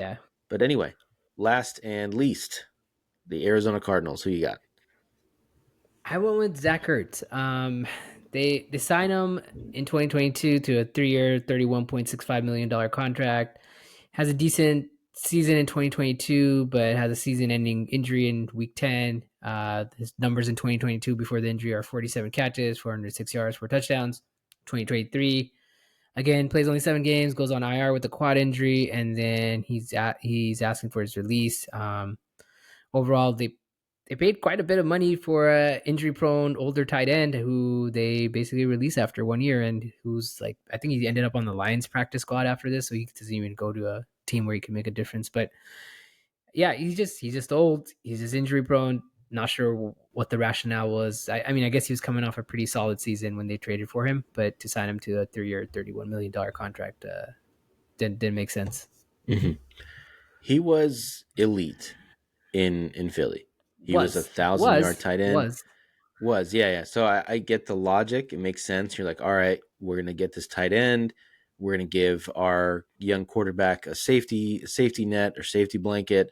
Yeah. But anyway, last and least, the Arizona Cardinals. Who you got? I went with Zach Ertz. They signed him in 2022 to a 3-year, $31.65 million contract. Has a decent season in 2022, but has a season-ending injury in Week 10. His numbers in 2022 before the injury are 47 catches, 406 yards, 4 touchdowns. 2023, again, plays only 7 games, goes on IR with a quad injury, and then he's asking for his release. Overall, they paid quite a bit of money for a injury prone older tight end who they basically released after 1 year, and who's like, I think he ended up on the Lions practice squad after this, so he doesn't even go to a team where he can make a difference. But yeah, he's just old. He's just injury prone. Not sure what the rationale was. I mean, I guess he was coming off a pretty solid season when they traded for him, but to sign him to a 3-year, $31 million contract didn't make sense. Mm-hmm. He was elite in Philly. He was a Was 1,000 yard was tight end. was Was yeah. So I get the logic. It makes sense. You're like, all right, we're gonna get this tight end. We're gonna give our young quarterback a safety net or safety blanket.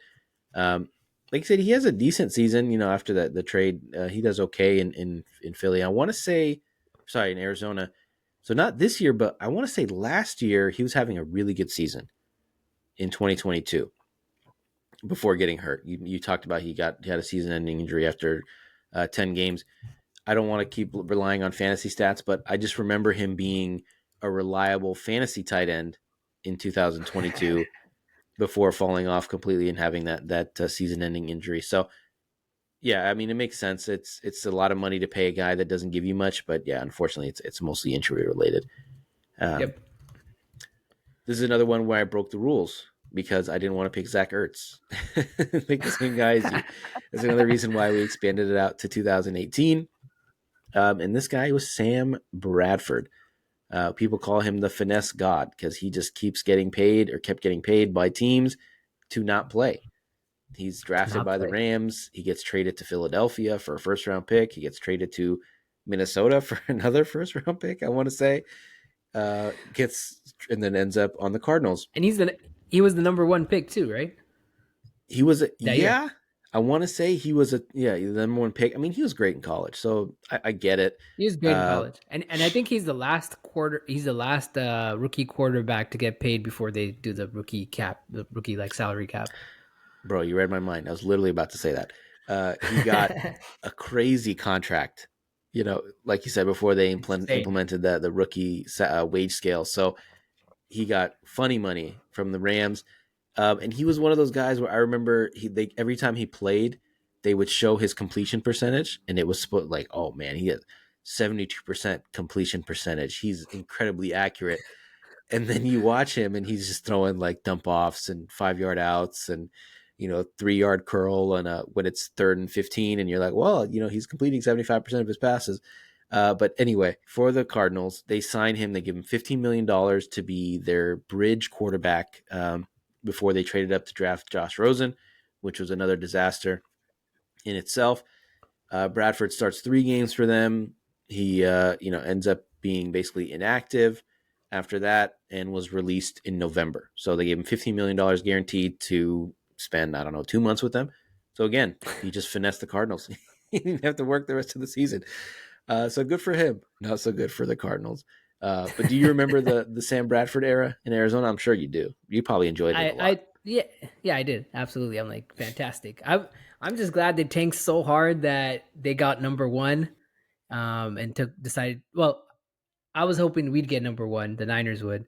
Like I said, he has a decent season. After the trade, he does okay in Philly. I want to say, sorry, in Arizona. So not this year, but I want to say last year he was having a really good season in 2022 before getting hurt. You talked about he had a season-ending injury after 10 games. I don't want to keep relying on fantasy stats, but I just remember him being a reliable fantasy tight end in 2022 before falling off completely and having that season-ending injury. So yeah, I mean it makes sense. It's a lot of money to pay a guy that doesn't give you much, but yeah, unfortunately, it's mostly injury related. Um, Yep. this is another one where I broke the rules because I didn't want to pick Zach Ertz. Like the same guy as you. That's another reason why we expanded it out to 2018. And this guy was Sam Bradford. People call him the finesse god because he just keeps getting paid or kept getting paid by teams to not play. He's To drafted not by the play. Rams. He gets traded to Philadelphia for a first round pick. He gets traded to Minnesota for another first round pick, I want to say. Gets and then ends up on the Cardinals. And he was the number one pick too, right? He was That year. yeah. I want to say he was the number one pick. I mean, he was great in college, so I get it. He was great in Uh, college. And I think he's the last rookie quarterback to get paid before they do the rookie like salary cap. Bro, you read my mind. I was literally about to say that. He got a crazy contract. Like you said before, they Insane. implemented the rookie wage scale. So he got funny money from the Rams, and he was one of those guys where I remember every time he played, they would show his completion percentage, and it was split like, oh man, he has 72% completion percentage. He's incredibly accurate. And then you watch him and he's just throwing like dump offs and 5 yard outs and 3 yard curl and when it's 3rd and 15, and you're like, well, he's completing 75% of his passes. But anyway, for the Cardinals, they sign him. They give him $15 million to be their bridge quarterback before they traded up to draft Josh Rosen, which was another disaster in itself. Bradford starts 3 games for them. He ends up being basically inactive after that and was released in November. So they gave him $15 million guaranteed to spend, I don't know, 2 months with them. So again, he just finessed the Cardinals. He didn't have to work the rest of the season. So good for him. Not so good for the Cardinals. But do you remember the Sam Bradford era in Arizona? I'm sure you do. You probably enjoyed it a lot. I yeah, yeah, I did. Absolutely. I'm like, fantastic. I'm just glad they tanked so hard that they got number one. And took decided. Well, I was hoping we'd get number one. The Niners would,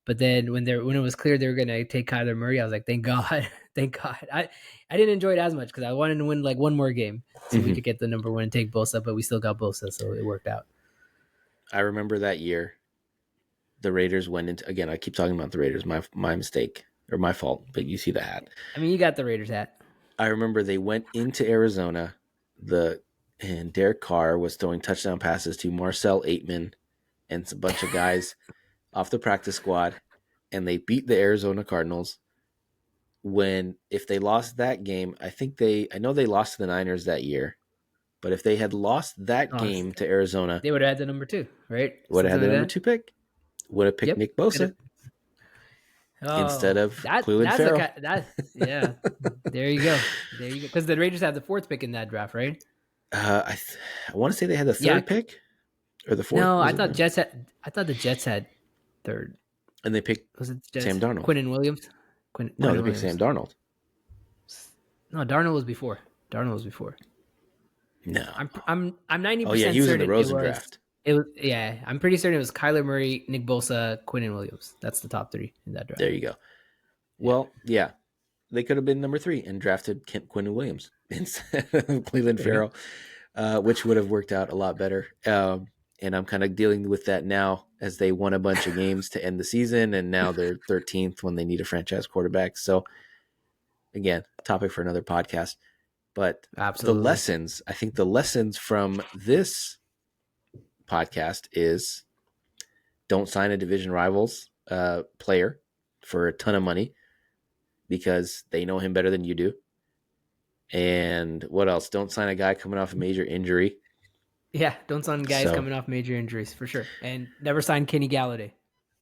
but then when it was clear they were gonna take Kyler Murray, I was like, thank God, thank God. I didn't enjoy it as much because I wanted to win like one more game so we Mhm. could get the number one and take Bosa, but we still got Bosa, so it worked out. I remember that year the Raiders went into, again. I keep talking about the Raiders. My mistake or my fault. But you see the hat. I mean, you got the Raiders hat. I remember they went into Arizona. And Derek Carr was throwing touchdown passes to Marcel Aitman and a bunch of guys off the practice squad, and they beat the Arizona Cardinals. When if they lost that game, I know they lost to the Niners that year, but if they had lost that Oh, game to Arizona, they would have had the number two, right? would have had Something the like number that. 2 pick. Would have picked Yep. Nick Bosa. instead Oh, of that Cleveland that's a Farrell. that yeah. There you go. There you go. Because the Rangers have the fourth pick in that draft, right? I want to say they had the Yeah. third pick or the fourth. No, Was it? I thought the Jets had third. And they picked Was it the Sam Jets? Darnold. Quinn and Williams. No, they Quinn picked Sam Williams. Darnold. No, Darnold was before. Darnold was before. No. I'm ninety Oh yeah, he percent was in the certain Rosen draft. it was yeah. I'm pretty certain it was Kyler Murray, Nick Bosa, Quinn and Williams. That's the top three in that draft. There you go. Yeah. Well, yeah, they could have been number 3 and drafted Quinn and Williams instead of Cleveland There you go. Farrell, which would have worked out a lot better. And I'm kind of dealing with that now as they won a bunch of games to end the season, and now they're 13th when they need a franchise quarterback. So again, topic for another podcast. But Absolutely. I think the lessons from this podcast is don't sign a division rivals player for a ton of money because they know him better than you do. And what else? Don't sign a guy coming off a major injury. Yeah, don't sign guys So coming off major injuries for sure. And never sign Kenny Galladay.